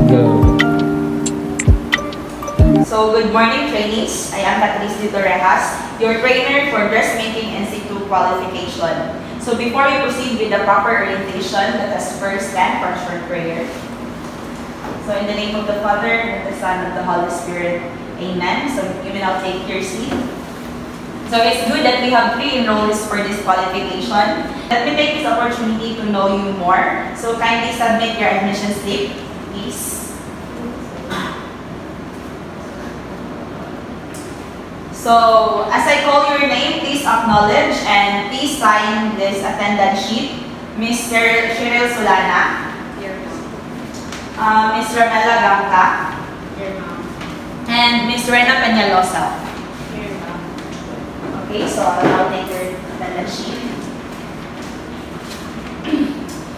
Go. So, good morning, trainees. I am Patrice de Torrejas, your trainer for dressmaking and situ qualification. So, before we proceed with the proper orientation, let us first stand for a short prayer. So, in the name of the Father, and of the Son, and of the Holy Spirit, Amen. So, you may now take your seat. So, it's good that we have 3 enrollees for this qualification. Let me take this opportunity to know you more. So, kindly submit your admission slip, please. So, as I call your name, please acknowledge and please sign this attendance sheet. Mr. Cheryl Solana. Here, Ms. Ramela Gangka. here, ma'am. And Ms. Rena Peñalosa. Here, ma'am. Okay, so I'll now take your attendance sheet.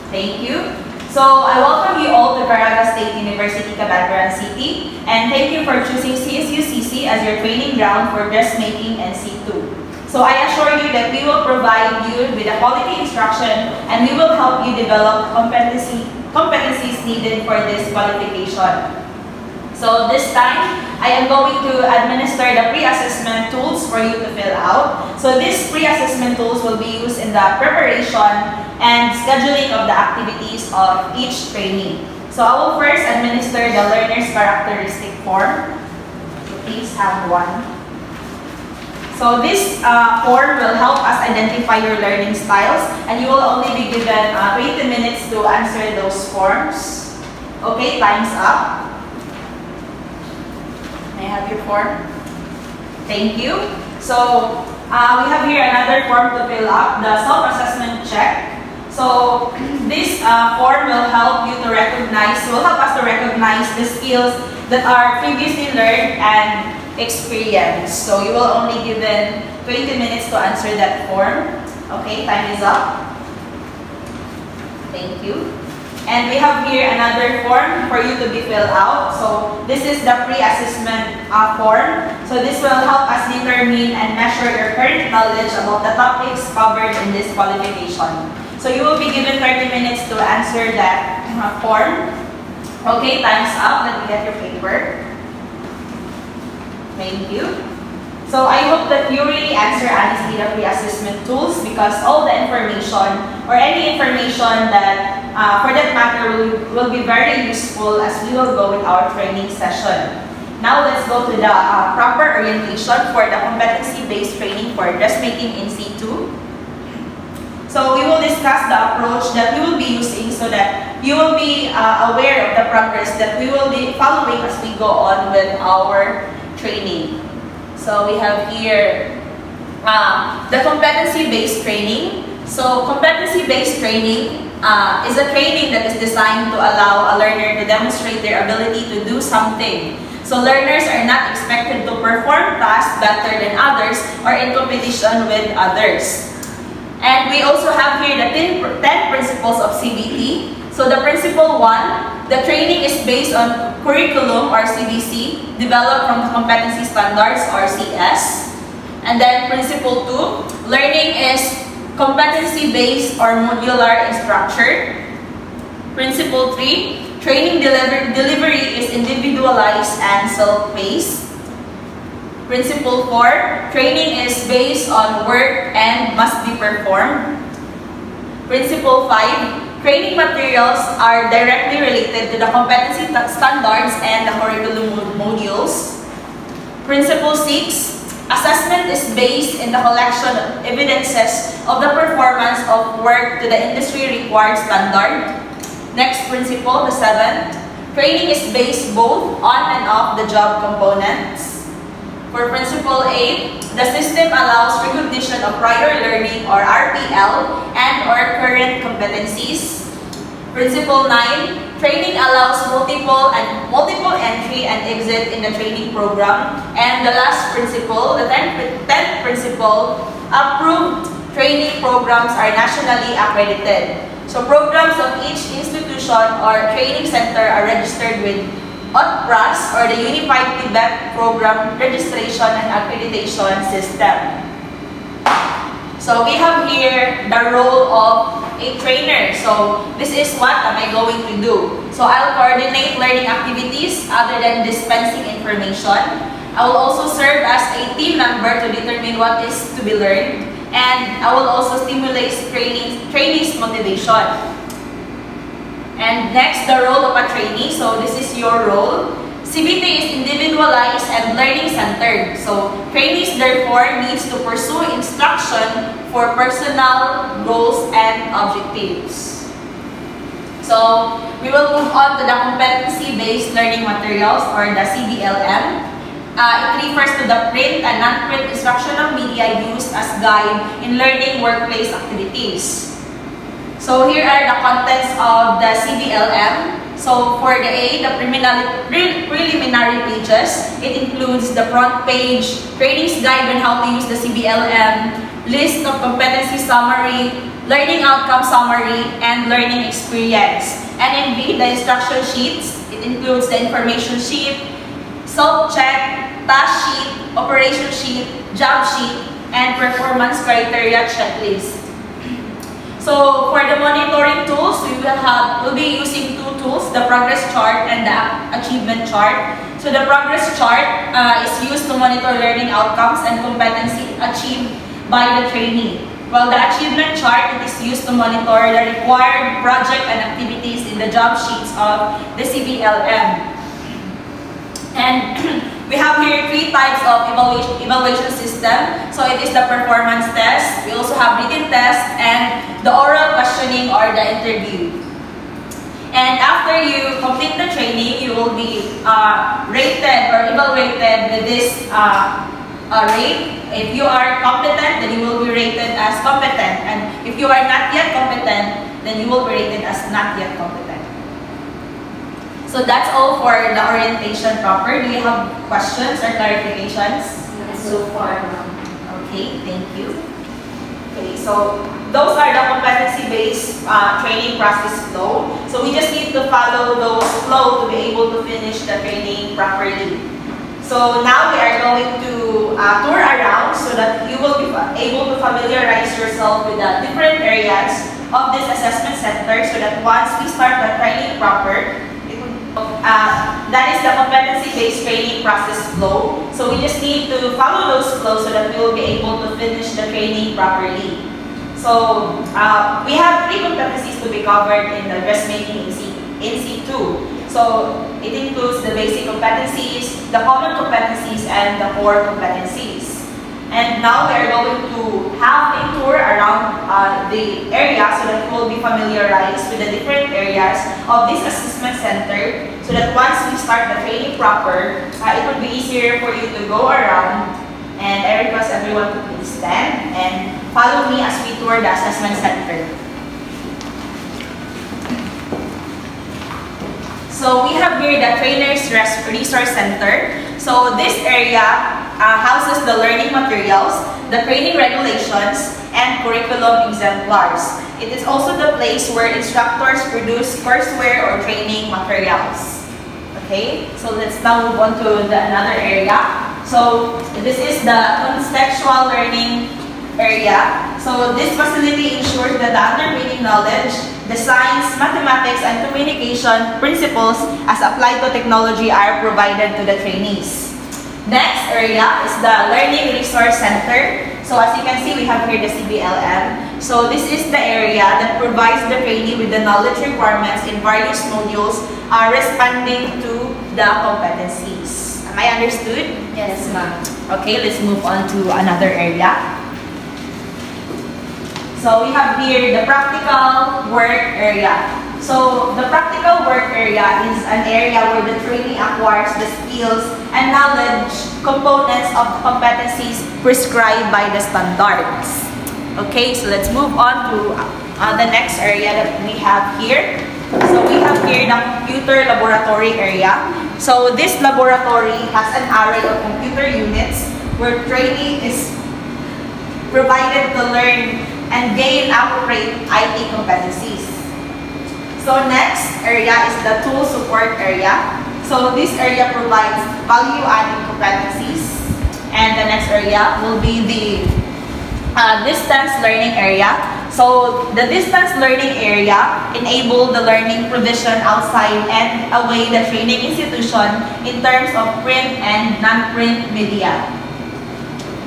Thank you. So, I welcome you all to Caraga State University, Cabanatuan City, and thank you for choosing CSUCC as your training ground for dressmaking and C2. So, I assure you that we will provide you with a quality instruction and we will help you develop competencies needed for this qualification. So, this time, I am going to administer the pre-assessment tools for you to fill out. So, these pre-assessment tools will be used in the preparation and scheduling of the activities of each trainee. So, I will first administer the learner's characteristic form. So, please have one. So, this form will help us identify your learning styles, and you will only be given 20 minutes to answer those forms. Okay, time's up. May I have your form? Thank you. So, we have here another form to fill up, the self-assessment check. So, this form will help us to recognize the skills that are previously learned and experienced. So, you will only given 20 minutes to answer that form. Okay, time is up. Thank you. And we have here another form for you to be filled out. So, this is the pre-assessment form. So, this will help us determine and measure your current knowledge about the topics covered in this qualification. So, you will be given 30 minutes to answer that form. Okay, time's up. Let me get your paper. Thank you. So, I hope that you really answer honestly the pre-assessment tools because all the information or any information that for that matter will be very useful as we will go with our training session. Now, let's go to the proper orientation for the competency-based training for dressmaking in C2. So, we will discuss the approach that we will be using so that you will be aware of the progress that we will be following as we go on with our training. So, we have here the competency-based training. So, competency-based training is a training that is designed to allow a learner to demonstrate their ability to do something. So, learners are not expected to perform tasks better than others or in competition with others. And we also have here the 10 principles of CBT. So, the principle 1, the training is based on curriculum or CBC developed from the competency standards or CS. And then principle 2, learning is competency-based or modular in structure. Principle 3, training delivery is individualized and self-paced. Principle 4, training is based on work and must be performed. Principle 5, training materials are directly related to the competency standards and the curriculum modules. Principle 6, assessment is based in the collection of evidences of the performance of work to the industry required standard. Next principle, the 7th, training is based both on and off the job components. For principle 8, the system allows recognition of prior learning or RPL and or current competencies. Principle 9, training allows multiple entry and exit in the training program. And the last principle, the 10th principle, approved training programs are nationally accredited. So programs of each institution or training center are registered with OTPRAS or the Unified Tibet Program Registration and Accreditation System. So we have here the role of a trainer. So this is what am I going to do. So I'll coordinate learning activities other than dispensing information. I will also serve as a team member to determine what is to be learned. And I will also stimulate trainees' motivation. And next, the role of a trainee. So this is your role. CBT is individualized and learning-centered. So trainees therefore needs to pursue instruction for personal goals and objectives. So we will move on to the competency-based learning materials, or the CBLM. It refers to the print and non-print instructional media used as guide in learning workplace activities. So here are the contents of the CBLM. So for the A, the preliminary pages, it includes the front page, trainee's guide on how to use the CBLM, list of competency summary, learning outcome summary, and learning experience. And in B, the instruction sheets, it includes the information sheet, self-check, task sheet, operation sheet, job sheet, and performance criteria checklist. So for the monitoring tools, we'll be using two tools, the progress chart and the achievement chart. So the progress chart is used to monitor learning outcomes and competency achieved by the trainee. While the achievement chart, it is used to monitor the required project and activities in the job sheets of the CBLM. And we have here three types of evaluation system. So it is the performance test, we also have written test, and the oral questioning or the interview. And after you complete the training, you will be rated or evaluated with this rate. If you are competent, then you will be rated as competent. And if you are not yet competent, then you will be rated as not yet competent. So that's all for the orientation proper. Do you have questions or clarifications? So far, ma'am. Okay, thank you. Okay, so those are the competency-based training process flow. So we just need to follow those flow to be able to finish the training properly. So now we are going to tour around so that you will be able to familiarize yourself with the different areas of this assessment center, so that once we start the training proper, that is the competency-based training process flow. So we just need to follow those flows so that we will be able to finish the training properly. So we have three competencies to be covered in the dressmaking in C2. So it includes the basic competencies, the common competencies, and the core competencies. And now we are going to have a tour around the area so that we will be familiarized with the different areas of this assessment center, so that once we start the training proper, it would be easier for you to go around. And I request everyone to please stand and follow me as we tour the assessment center. So we have here the Trainers Resource Center. So this area houses the learning materials, the training regulations, and curriculum exemplars. It is also the place where instructors produce courseware or training materials. Okay, so let's now move on to another area. So this is the contextual learning area. So this facility ensures that the underpinning knowledge, the science, mathematics, and communication principles as applied to technology are provided to the trainees. Next area is the Learning Resource Center. So as you can see, we have here the CBLM. So this is the area that provides the trainee with the knowledge requirements in various modules responding to the competencies. Am I understood? Yes, ma'am. Okay, let's move on to another area. So we have here the practical work area. So the practical work area is an area where the trainee acquires the skills and knowledge components of the competencies prescribed by the standards. Okay, so let's move on to the next area that we have here. So we have here the computer laboratory area. So this laboratory has an array of computer units where trainee is provided to learn and gain appropriate IT competencies. So next area is the tool support area. So this area provides value-adding competencies. And the next area will be the distance learning area. So the distance learning area enable the learning provision outside and away the training institution in terms of print and non-print media.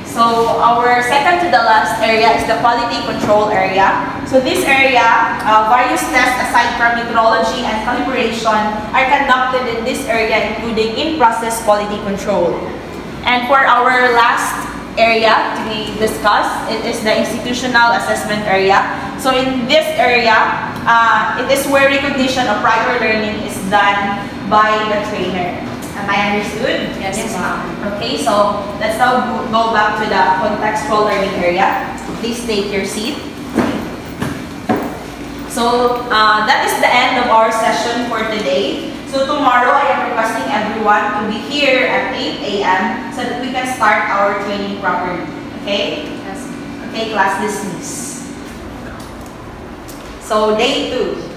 So our second to the last area is the quality control area. So this area, various tests aside from metrology and calibration are conducted in this area, including in-process quality control. And for our last area to be discussed, it is the institutional assessment area. So in this area, it is where recognition of prior learning is done by the trainer. Am I understood? Yes, ma'am. Okay, so let's now go back to the contextual learning area. Please take your seat. So that is the end of our session for today. So tomorrow, I am requesting everyone to be here at 8 a.m. so that we can start our training properly. Okay? Yes. Okay, class dismissed. So day 2.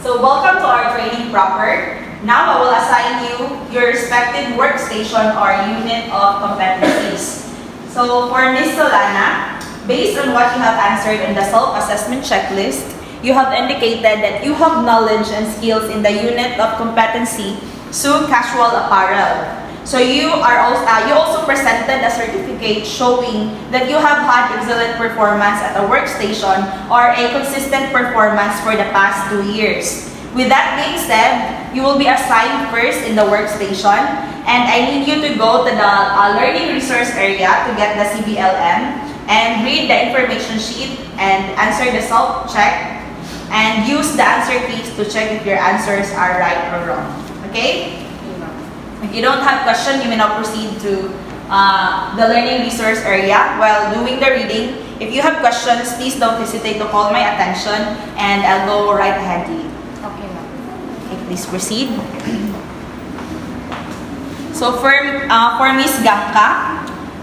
So welcome to our training proper. Now I will assign you your respective workstation or unit of competencies. So for Ms. Solana, based on what you have answered in the self-assessment checklist, you have indicated that you have knowledge and skills in the unit of competency, so casual apparel. So you also presented a certificate showing that you have had excellent performance at a workstation or a consistent performance for the past 2 years. With that being said, you will be assigned first in the workstation, and I need you to go to the learning resource area to get the CBLM and read the information sheet and answer the self-check and use the answer keys to check if your answers are right or wrong. Okay? If you don't have questions, you may now proceed to the learning resource area while doing the reading. If you have questions, please don't hesitate to call my attention and I'll go right ahead to you. Okay, ma'am. Okay, please proceed. So for Ms. Gangka,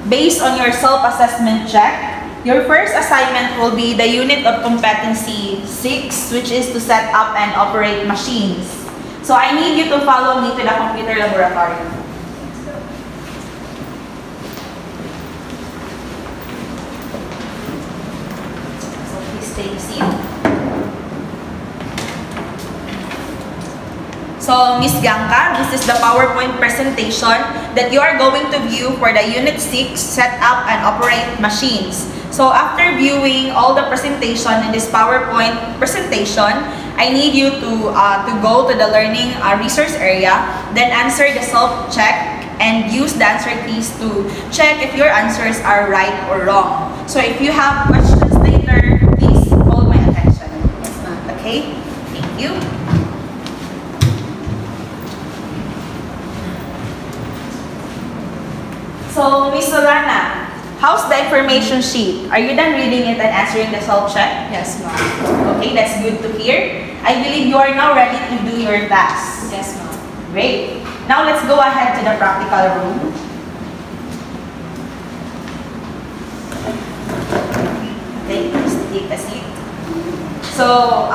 based on your self-assessment check, your first assignment will be the unit of competency 6, which is to set up and operate machines. So I need you to follow me to the computer laboratory. So please take a seat. So Ms. Gangka, this is the PowerPoint presentation that you are going to view for the Unit 6, set up and operate machines. So after viewing all the presentation in this PowerPoint presentation, I need you to go to the learning resource area, then answer the self-check and use the answer keys to check if your answers are right or wrong. So if you have questions later, please call my attention. Yes, ma'am. Okay? Thank you. So, Ms. Solana, how's the information sheet? Are you done reading it and answering the self-check? Yes, ma'am. Okay, that's good to hear. I believe you are now ready to do your tasks. Yes, ma'am. Great. Now, let's go ahead to the practical room. Okay, please take a seat. So,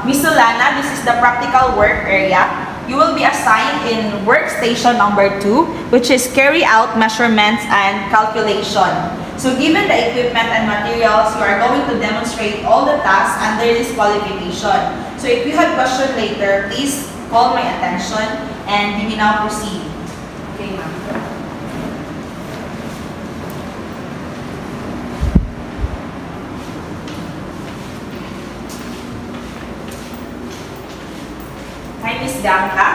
Ms. Solana, this is the practical work area. You will be assigned in workstation number 2, which is carry out measurements and calculation. So given the equipment and materials, you are going to demonstrate all the tasks under this qualification. So if you have questions later, please call my attention and you may now proceed. Okay, ma'am. Hi, Ms. Gangka.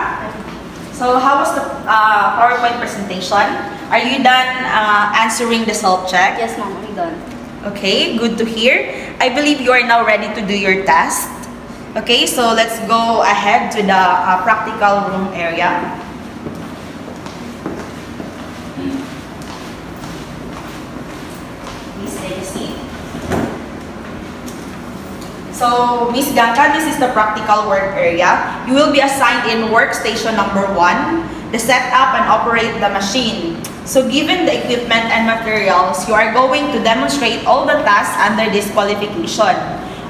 So how was the PowerPoint presentation? Are you done answering the self-check? Yes, ma'am. I'm done. Okay, good to hear. I believe you are now ready to do your test. Okay, so let's go ahead to the practical room area. Please take a seat. So, Ms. Gangka, this is the practical work area. You will be assigned in workstation number 1, the set up and operate the machine. So, given the equipment and materials, you are going to demonstrate all the tasks under this qualification.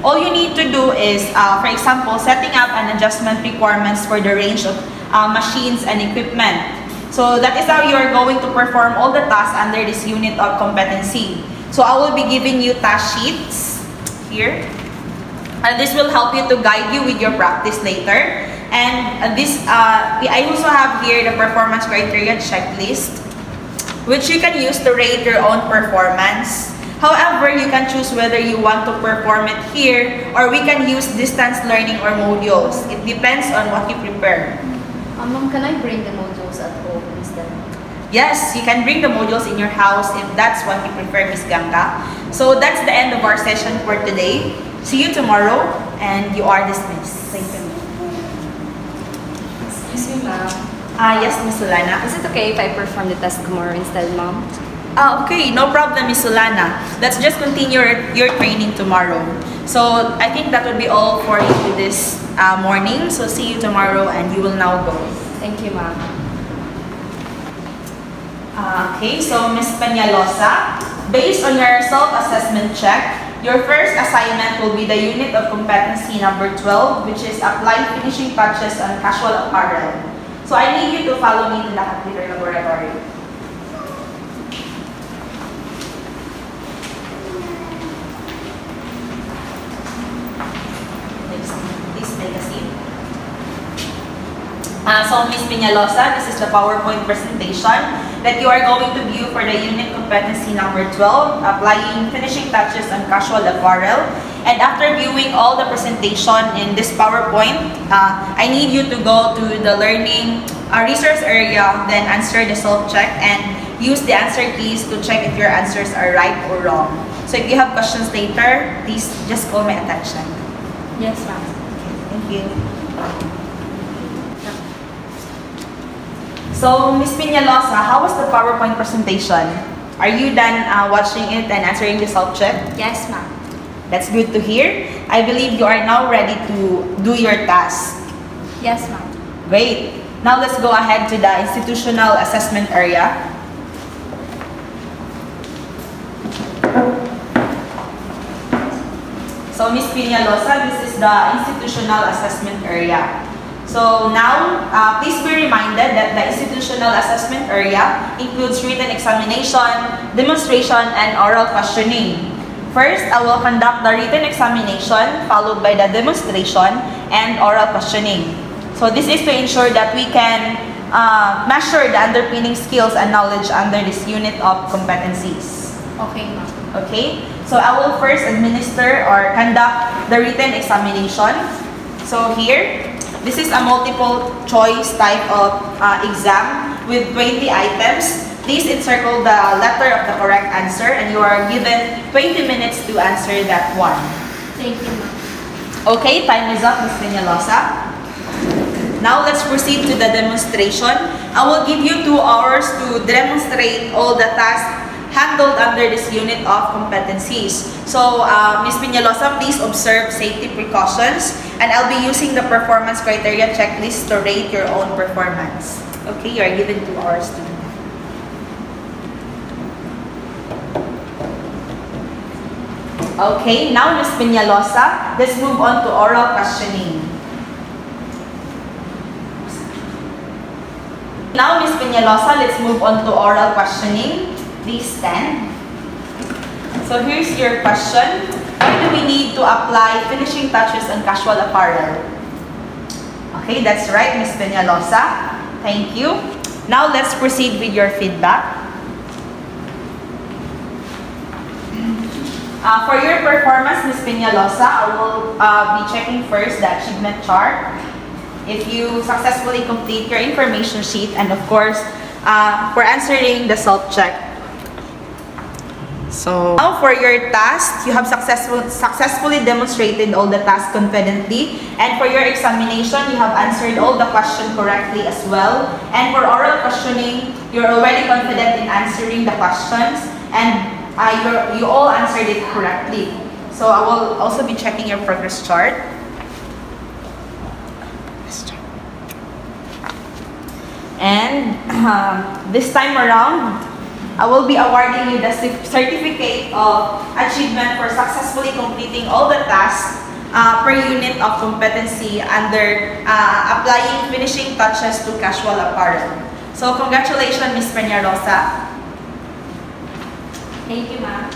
All you need to do is, for example, setting up and adjustment requirements for the range of machines and equipment. So, that is how you are going to perform all the tasks under this unit of competency. So, I will be giving you task sheets. here. This will help you to guide you with your practice later. And I also have here the performance criteria checklist, which you can use to rate your own performance. However, you can choose whether you want to perform it here or we can use distance learning or modules. It depends on what you prepare. Ma'am, can I bring the modules at home instead? Yes, you can bring the modules in your house if that's what you prefer, Miss Ganga. So that's the end of our session for today. See you tomorrow and you are dismissed. Thank you, ma'am. Excuse me, ma'am. Yes, Miss Solana. Is it okay if I perform the test tomorrow instead, ma'am? Okay, no problem, Miss Solana. Let's just continue your training tomorrow. So I think that would be all for you this morning. So see you tomorrow and you will now go. Thank you, ma'am. Okay, so Miss Peñalosa, based on your self-assessment check, your first assignment will be the unit of competency number 12, which is apply finishing touches on casual apparel. So I need you to follow me to the computer laboratory. Please take a seat. So Ms. Peñalosa, this is the PowerPoint presentation that you are going to view for the unit competency number 12, applying finishing touches on casual apparel. And after viewing all the presentation in this PowerPoint, I need you to go to the learning resource area, then answer the self-check and use the answer keys to check if your answers are right or wrong. So if you have questions later, please just call my attention. Yes, ma'am. Thank you. So, Ms. Peñalosa, how was the PowerPoint presentation? Are you done watching it and answering the self-check? Yes, ma'am. That's good to hear. I believe you are now ready to do your task. Yes, ma'am. Great. Now let's go ahead to the institutional assessment area. So, Ms. Peñalosa, this is the institutional assessment area. So now, please be reminded that the institutional assessment area includes written examination, demonstration, and oral questioning. First, I will conduct the written examination, followed by the demonstration and oral questioning. So this is to ensure that we can measure the underpinning skills and knowledge under this unit of competencies. Okay, ma'am. Okay? So I will first administer or conduct the written examination. So here, this is a multiple choice type of exam with 20 items. Please encircle the letter of the correct answer and you are given 20 minutes to answer that one. Thank you, ma'am. Okay, time is up, Ms. Peñalosa. Now let's proceed to the demonstration. I will give you 2 hours to demonstrate all the tasks handled under this unit of competencies. So, Ms. Peñalosa, please observe safety precautions and I'll be using the performance criteria checklist to rate your own performance. Okay, you are given 2 hours to do that. Okay, now Ms. Peñalosa, let's move on to oral questioning. Now Ms. Peñalosa, let's move on to oral questioning. Please stand. So here's your question. Why do we need to apply finishing touches on casual apparel? Okay, that's right, Ms. Peñalosa. Thank you. Now let's proceed with your feedback. For your performance, Ms. Peñalosa, I will be checking first the achievement chart. If you successfully complete your information sheet and of course, for answering the self-check. So now for your task, you have successfully demonstrated all the tasks confidently. And for your examination, you have answered all the questions correctly as well. And for oral questioning, you're already confident in answering the questions. And you all answered it correctly. So I will also be checking your progress chart. And this time around, I will be awarding you the certificate of achievement for successfully completing all the tasks per unit of competency under applying finishing touches to casual apparel. So congratulations, Ms. Peñalosa. Thank you, ma'am.